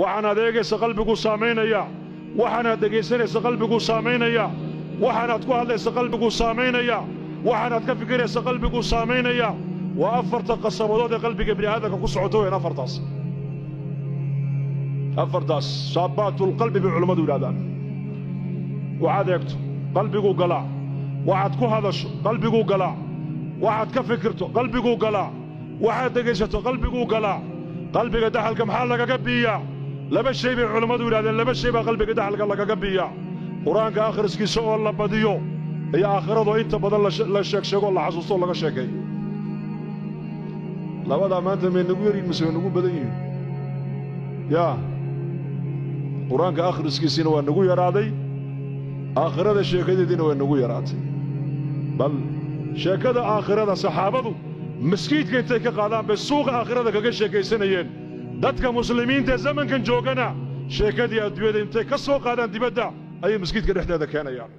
waxaan adeegaysa qalbigu saameynaya waxaan adeegaysanaysa qalbigu saameynaya waxaan aad ku hadlaysa qalbigu saameynaya waxaan aad ka fikiraysa qalbigu saameynaya waa afarta qasabadood ee qalbiga bini aadamka ku socoto weyn afartaas shaabatul qalbi bi culimadu yiraahdaan waxaad eegto qalbigu galaa waxaad ku hadasho qalbigu galaa waxaad ka fikirto qalbigu galaa waxaad dhegaysato qalbigu galaa qalbiga daxalka maxaa lagaga biiyaa laba shay bay culimadu yiraahdeen laba shay baa qalbiga daxalka lagaga biiyaa quraanka akhriskiisa oo la badiyo iyo aakhiradu inta badan la sheego la xasuusto laga sheekay labada maanta may nagu yarin mise nagu badan yihiin yaa quraanka akhriskiisina waa nagu yaraaday aakhirada sheekadeedina waa nagu yaraatay bal sheekada aakhirada saxaabadu مسكيتك انت كقادان بالسوق آخرة كشيكيسنيين dadka muslimiinta zamankan joogana sheekadii adduunyada intay ka soo qaadaan dibadda ay مسكيتك dhexdeeda keenayaan